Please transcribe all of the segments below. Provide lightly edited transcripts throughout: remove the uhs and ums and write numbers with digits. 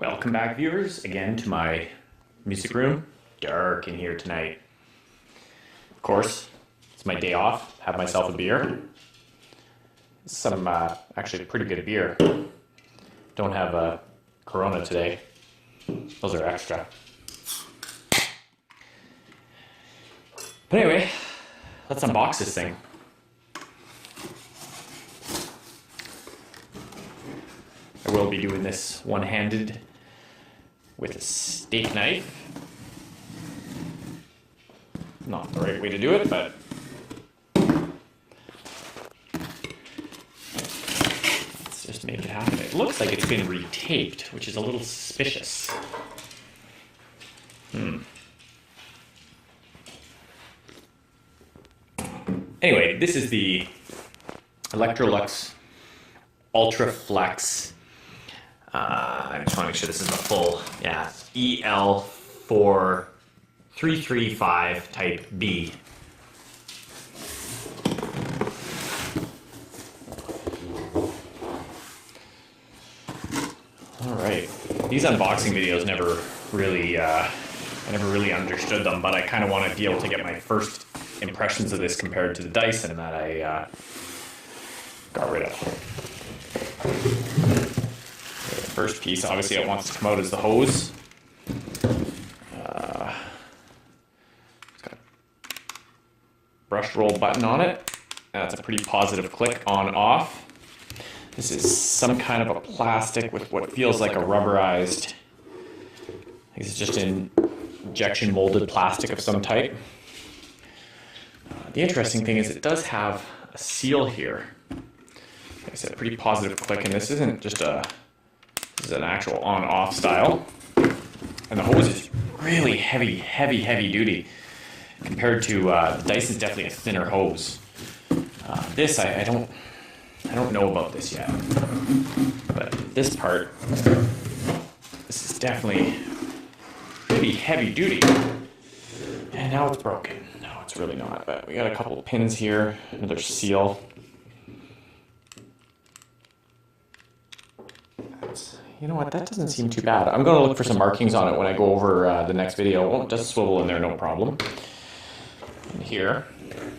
Welcome back, viewers, again to my music room. Dark in here tonight. Of course, it's my day off. Have myself a beer. Some actually pretty good beer. Don't have a Corona today. Those are extra. But anyway, let's unbox this thing. I will be doing this one-handed with a steak knife. Not the right way to do it, but let's just make it happen. It looks like it's been retaped, which is a little suspicious. Anyway, this is the Electrolux Ultraflex. I just want to make sure this is the full, EL4335 type B. All right, these unboxing videos never really, I never really understood them, but I kind of want to be able to get my first impressions of this compared to the Dyson that I got rid of. First piece, obviously it wants to come out as the hose. It's got a brush roll button on it. That's a pretty positive click on off. This is some kind of a plastic with what feels like a rubberized, I guess it's just an injection molded plastic of some type. The interesting thing is it does have a seal here. Like I said, pretty positive click, and this isn't just this is an actual on-off style. And the hose is really heavy duty. Compared to the Dyson's definitely a thinner hose. This, I don't know about this yet. But this part, this is definitely pretty heavy duty. And now it's broken. No, it's really not, but we got a couple of pins here, another seal. You know what, that doesn't seem too bad. I'm going to look for some markings on it when I go over the next video. It won't just swivel in there, no problem. And here,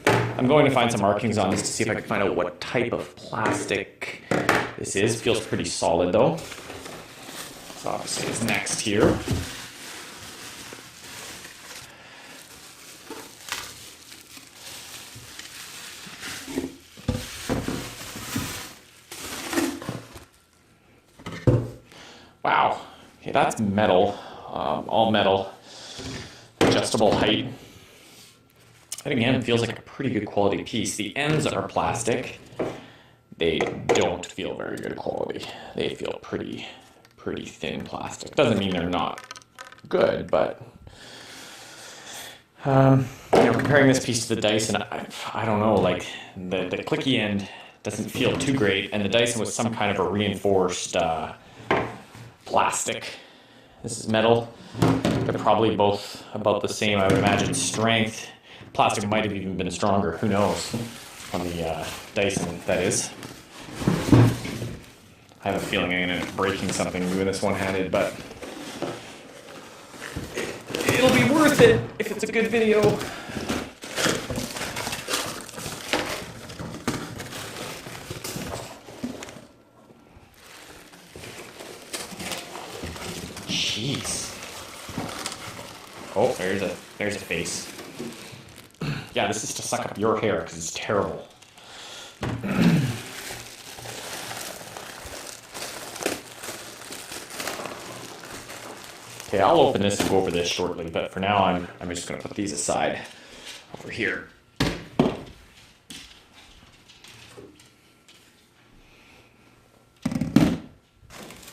I'm going to find some markings on this to see if I can find out what type of plastic this is. Feels pretty solid though. So obviously it's next here. Wow, okay, that's metal, all metal, adjustable height. And again, it feels like a pretty good quality piece. The ends are plastic. They don't feel very good quality. They feel pretty thin plastic. Doesn't mean they're not good, but you know, comparing this piece to the Dyson, I don't know, like the clicky end doesn't feel too great, and the Dyson was some kind of a reinforced plastic. This is metal. They're probably both about the same, I would imagine, strength. Plastic might have even been stronger, who knows, on the Dyson, that is. I have a feeling I'm going to end up breaking something doing this one-handed, but it'll be worth it if it's a good video. Jeez. Oh, there's a face. Yeah, this is to suck up your hair because it's terrible. Okay, I'll open this and go over this shortly, but for now I'm just going to put these aside over here.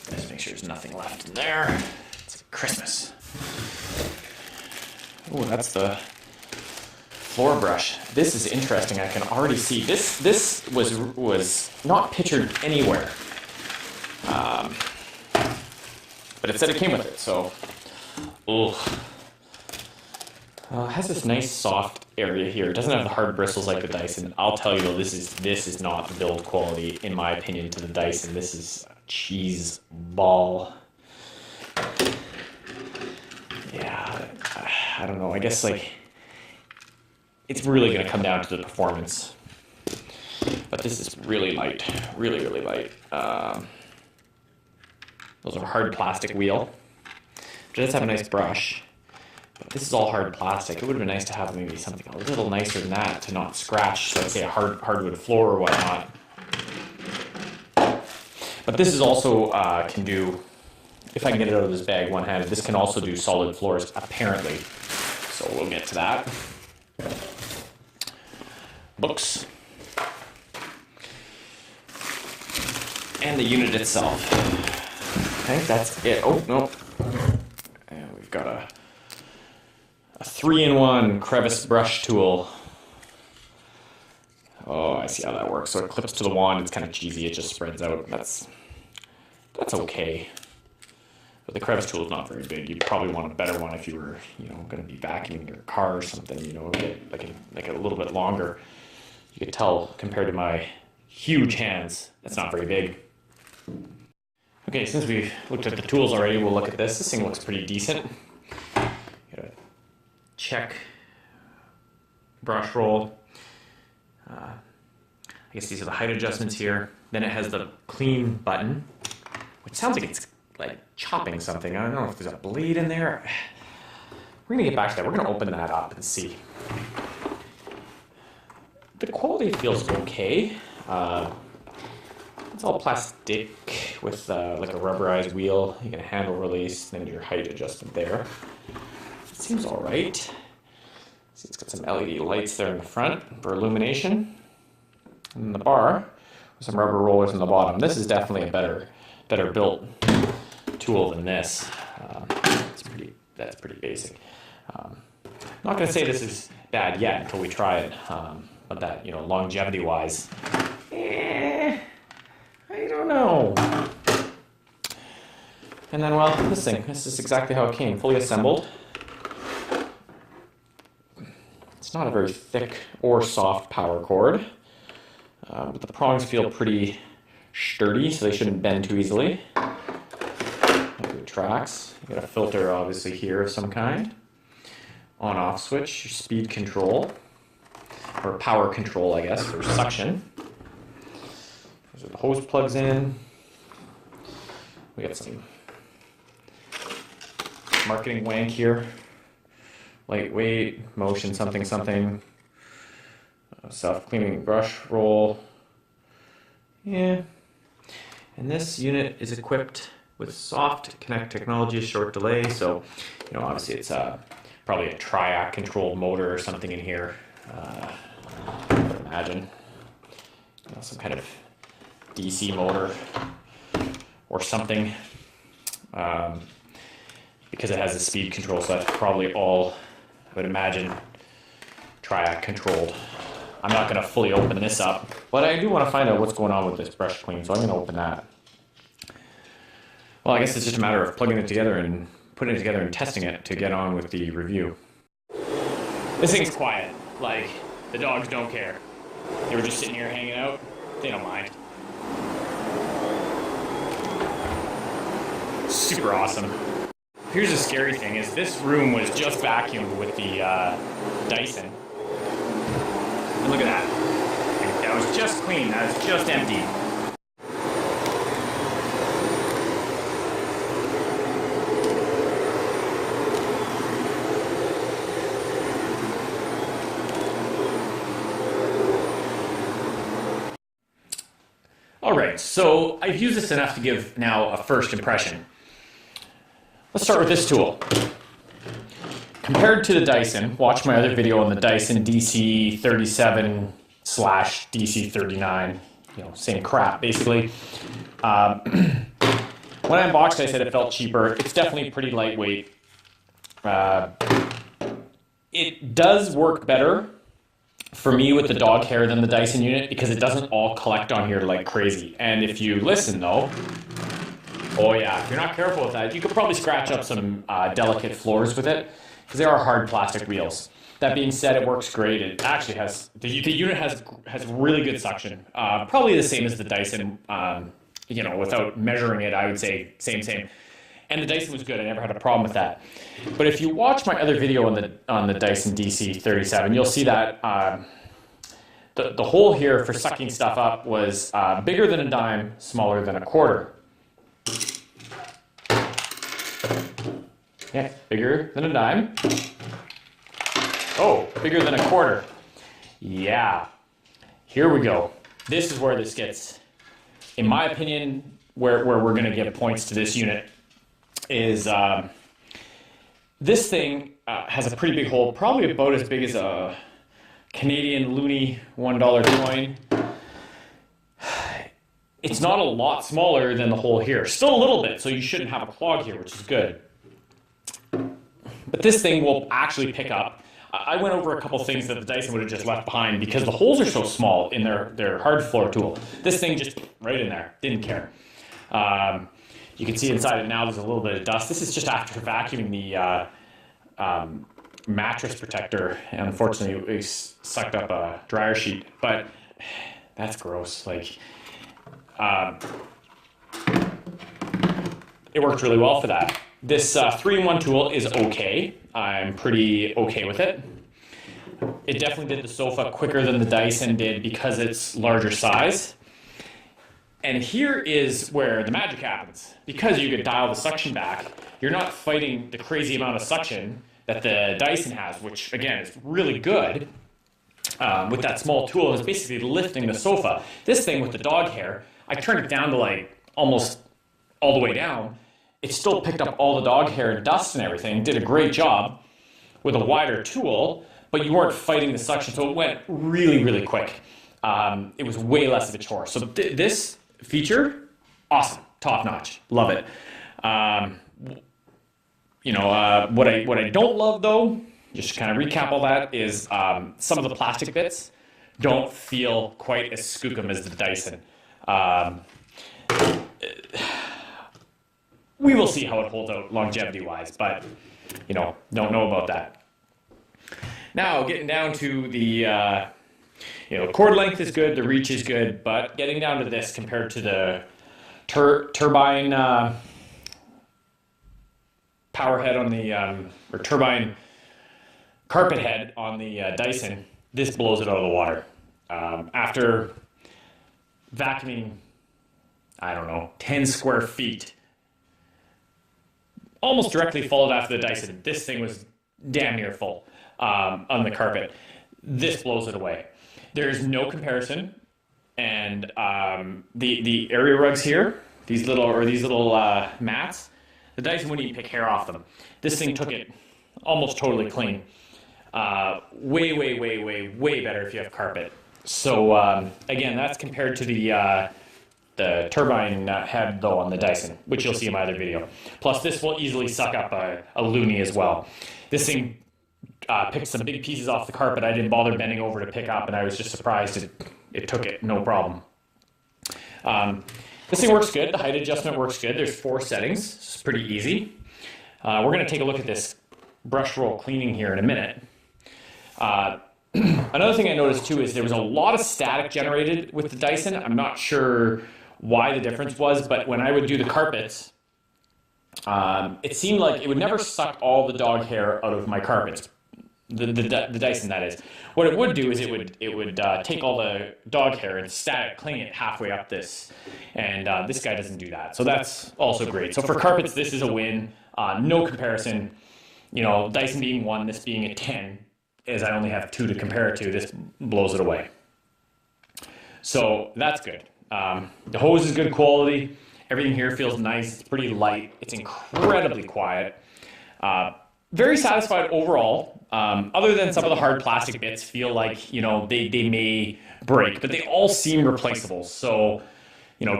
Just make sure there's nothing left in there. It's Christmas. Oh, that's the floor brush. This is interesting. I can already see this was not pictured anywhere, but it said it came with it. So, it has this nice soft area here. It doesn't have the hard bristles like the Dyson. I'll tell you though, this is not build quality in my opinion to the Dyson. This is a cheese ball. yeah, I don't know. I guess like it's really going to come down to the performance. But this is really light, really, really light. Those are hard plastic wheel. It does have a nice brush, but this is all hard plastic. It would have been nice to have maybe something a little nicer than that to not scratch, let's say, a hardwood floor or whatnot. But this is also can do, if I can get it out of this bag one-handed, this can also do solid floors, apparently. So we'll get to that. Books. And the unit itself. I think that's it. Oh, no. And we've got a 3-in-1 crevice brush tool. Oh, I see how that works. So it clips to the wand. It's kind of cheesy. It just spreads out. That's okay. But the crevice tool is not very big. You'd probably want a better one if you were, going to be vacuuming your car or something. Like a little bit longer. You could tell compared to my huge hands, that's not very big. Okay, since we've looked at the tools already, we'll look at this. This thing looks pretty decent. Got a check brush roll. I guess these are the height adjustments here. Then it has the clean button, which sounds like it's like chopping something. I don't know if there's a blade in there. We're gonna get back to that. We're gonna open that up and see. The quality feels okay. It's all plastic with like a rubberized wheel. You get a handle release, and then your height adjustment there. It seems all right. See, it's got some LED lights there in the front for illumination. And then the bar with some rubber rollers on the bottom. This is definitely a better built tool than this. That's pretty basic. I'm not going to say this is bad yet until we try it. But that, longevity wise, I don't know. And then, well, this is exactly how it came, fully assembled. It's not a very thick or soft power cord, but the prongs feel pretty sturdy, so they shouldn't bend too easily. Good tracks. You got a filter, obviously, here of some kind. On-off switch, your speed control, or power control, I guess, for suction. Those are the hose plugs in. We got some marketing wank here. Lightweight, motion something something. Self-cleaning brush roll. Yeah. And this unit is equipped with soft connect technology, short delay. So, obviously it's probably a triac controlled motor or something in here. I would imagine. Some kind of DC motor or something. Because it has the speed control, so that's probably all, I would imagine, triac controlled. I'm not going to fully open this up, but I do want to find out what's going on with this brush clean, so I'm going to open that. Well, I guess it's just a matter of plugging it together and putting it together and testing it to get on with the review. This thing's quiet. Like, the dogs don't care. They were just sitting here hanging out. They don't mind. Super awesome. Here's the scary thing is this room was just vacuumed with the Dyson. And look at that. That was just clean. That was just empty. All right, so I've used this enough to give now a first impression. Let's start with this tool. Compared to the Dyson, watch my other video on the Dyson DC37 / DC39, same crap, basically. When I unboxed it, I said it felt cheaper. It's definitely pretty lightweight. It does work better for me with the dog hair than the Dyson unit because it doesn't all collect on here like crazy. And if you listen though, oh yeah, if you're not careful with that, you could probably scratch up some delicate floors with it because they are hard plastic wheels. That being said, it works great. It actually has, the unit has really good suction. Probably the same as the Dyson, without measuring it, I would say same. And the Dyson was good. I never had a problem with that. But if you watch my other video on the Dyson DC37, you'll see that the hole here for sucking stuff up was bigger than a dime, smaller than a quarter. Yeah, bigger than a dime. Oh, bigger than a quarter. Yeah, here we go. This is where this gets, in my opinion, where we're gonna give points to this unit is this thing has a pretty big hole, probably about as big as a Canadian loony $1 coin. It's not a lot smaller than the hole here. Still a little bit, so you shouldn't have a clog here, which is good. But this thing will actually pick up. I went over a couple things that the Dyson would have just left behind because the holes are so small in their hard floor tool. This thing just right in there, didn't care. You can see inside it now there's a little bit of dust. This is just after vacuuming the mattress protector, and unfortunately we sucked up a dryer sheet, but that's gross. Like, it worked really well for that. This 3-in-1 tool is okay. I'm pretty okay with it. It definitely did the sofa quicker than the Dyson did because it's larger size. And here is where the magic happens. Because you could dial the suction back, you're not fighting the crazy amount of suction that the Dyson has, which again is really good. With that small tool, is basically lifting the sofa. This thing with the dog hair, I turned it down to like almost all the way down. It still picked up all the dog hair and dust and everything, did a great job with a wider tool, but you weren't fighting the suction, so it went really, really quick. It was way less of a chore. So this feature, awesome, top notch, love it. What I don't love though, just to kind of recap all that, is some of the plastic bits don't feel quite as skookum as the Dyson. We will see how it holds out longevity-wise, but, don't know about that. Now, getting down to the, cord length is good, the reach is good, but getting down to this compared to the turbine power head on the, or turbine carpet head on the Dyson, this blows it out of the water. After vacuuming, I don't know, 10 square feet, almost directly followed after the Dyson. This thing was damn near full on the carpet. This blows it away. There's no comparison. And the area rugs here, these little mats, the Dyson wouldn't even pick hair off them. This thing took it almost totally clean. Way, way, way, way, way better if you have carpet. So again, that's compared to the turbine head though on the Dyson, which you'll see in my other video. Plus this will easily suck up a loony as well. This thing picked some big pieces off the carpet I didn't bother bending over to pick up, and I was just surprised it took it, no problem. This thing works good, the height adjustment works good. There's 4 settings, it's pretty easy. We're gonna take a look at this brush roll cleaning here in a minute. Another thing I noticed too is there was a lot of static generated with the Dyson. I'm not sure why the difference was, but when I would do the carpets, it seemed like it would never suck all the dog hair out of my carpets. The Dyson, that is. What it would do is it would take all the dog hair and static clean it halfway up this, and this guy doesn't do that. So that's also great. So for carpets, this is a win. No comparison. Dyson being 1, this being a 10, as I only have 2 to compare it to. This blows it away. So that's good. The hose is good quality. Everything here feels nice. It's pretty light. It's incredibly quiet. Very satisfied overall. Other than some of the hard plastic bits feel like, they may break, but they all seem replaceable. So,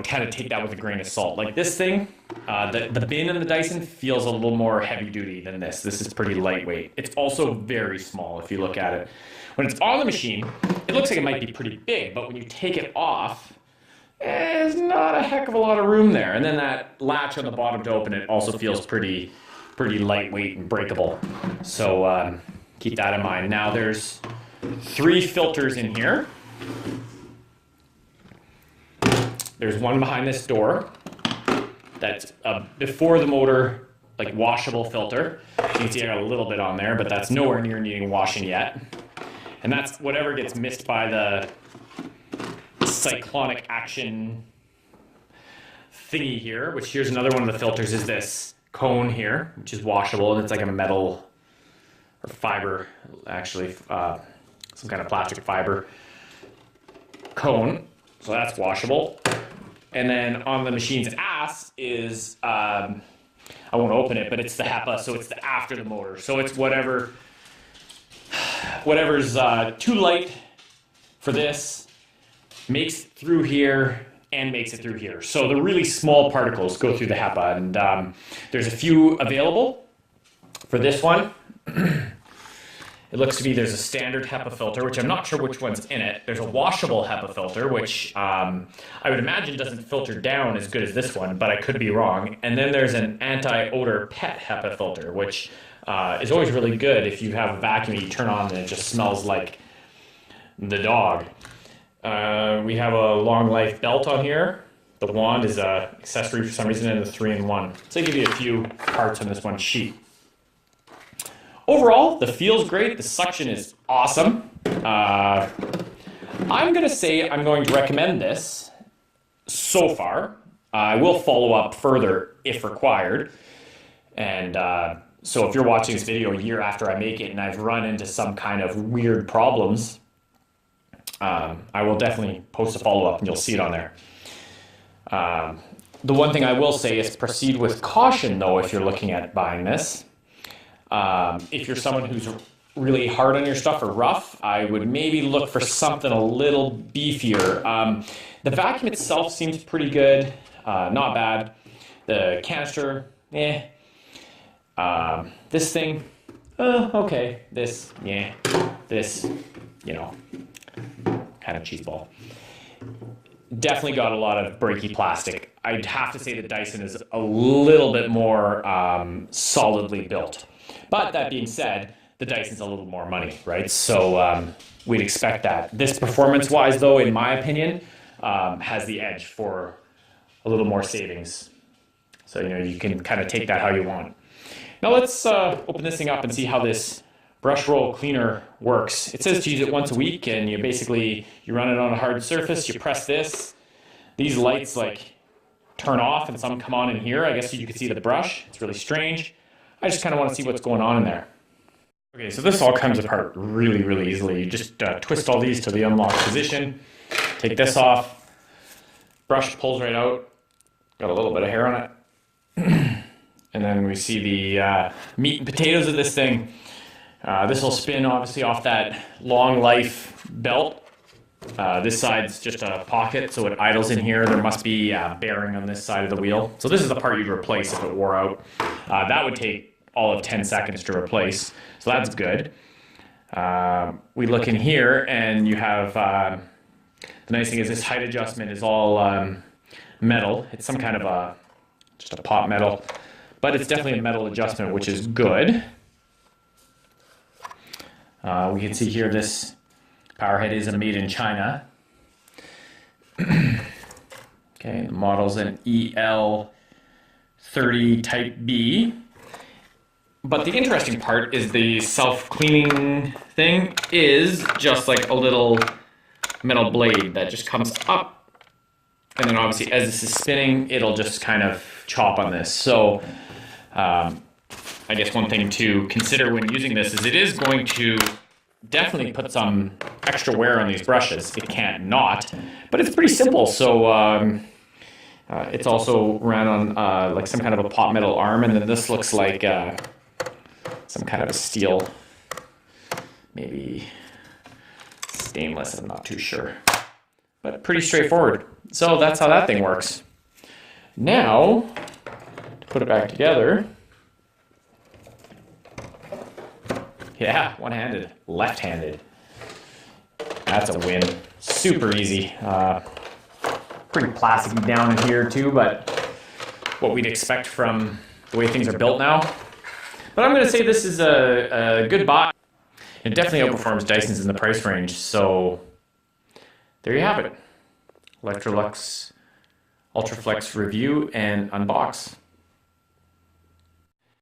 kind of take that with a grain of salt. Like this thing, the bin in the Dyson feels a little more heavy duty than this. This is pretty lightweight. It's also very small if you look at it. When it's on the machine, it looks like it might be pretty big, but when you take it off, there's not a heck of a lot of room there. And then that latch on the bottom to open it also feels pretty lightweight and breakable. So keep that in mind. Now there's 3 filters in here. There's one behind this door. that's before the motor, like washable filter. You can see I got a little bit on there, but that's nowhere near needing washing yet. And that's whatever gets missed by the cyclonic action thingy here, which here's another one of the filters, is this cone here, which is washable, and it's like a metal or fiber, actually, some kind of plastic fiber cone. So that's washable. And then on the machine's ass is, I won't open it, but it's the HEPA, so it's the after the motor. So it's whatever's too light for this makes it through here and makes it through here. So the really small particles go through the HEPA, and there's a few available for this one. It looks to be there's a standard HEPA filter, which I'm not sure which one's in it. There's a washable HEPA filter, which I would imagine doesn't filter down as good as this one, but I could be wrong. And then there's an anti-odor PET HEPA filter, which is always really good if you have a vacuum you turn on and it just smells like the dog. We have a long life belt on here. The wand is an accessory for some reason, and the 3-in-1. So I give you a few parts on this one sheet. Overall, the feel's great. The suction is awesome. I'm going to say I'm going to recommend this so far. I will follow up further if required. And so if you're watching this video a year after I make it and I've run into some kind of weird problems, I will definitely post a follow-up and you'll see it on there. The one thing I will say is proceed with caution, though, if you're looking at buying this. If you're someone who's really hard on your stuff or rough, I would maybe look for something a little beefier. The vacuum itself seems pretty good, not bad. The canister, eh. This thing, okay. This, yeah. This, you know, kind of cheeseball. Definitely got a lot of breaky plastic. I'd have to say the Dyson is a little bit more solidly built. But that being said, the Dyson's a little more money, right? So we'd expect that. This performance-wise, though, in my opinion, has the edge for a little more savings. So, you know, you can kind of take that how you want. Now let's open this thing up and see how this brush roll cleaner works. It says to use it once a week, and you run it on a hard surface, you press this. These lights like turn off and some come on in here. I guess you can see the brush. It's really strange. I just kind of want to see what's going on in there. Okay, so this all comes apart really, really easily. You just twist all these to the unlocked position, take this off, brush pulls right out, got a little bit of hair on it. And then we see the meat and potatoes of this thing. This will spin obviously off that long life belt. This side's just a pocket, so it idles in here. There must be a bearing on this side of the wheel. So this is the part you'd replace if it wore out. That would take all of 10 seconds to replace. So that's good. We look in here and you have, the nice thing is this height adjustment is all metal. It's some kind of just a pot metal, but it's definitely a metal adjustment, which is good. We can see here this power head is made in China. Okay, the model's an EL4335B. But the interesting part is the self-cleaning thing is just like a little metal blade that just comes up. And then obviously as this is spinning, it'll just kind of chop on this. So I guess one thing to consider when using this is it is going to definitely put some extra wear on these brushes. It can't not, but it's pretty simple. So it's also ran on like some kind of a pot metal arm, and then this looks like some kind of a steel, maybe stainless, I'm not too sure. But pretty straightforward. So that's how that thing works. Now, to put it back together, yeah, one-handed, left-handed. That's a win. Super easy. Pretty plasticky down in here too, but what we'd expect from the way things are built now. But I'm going to say this is a good buy. It definitely outperforms Dyson's in the price range. So there you have it. Electrolux Ultraflex review and unbox.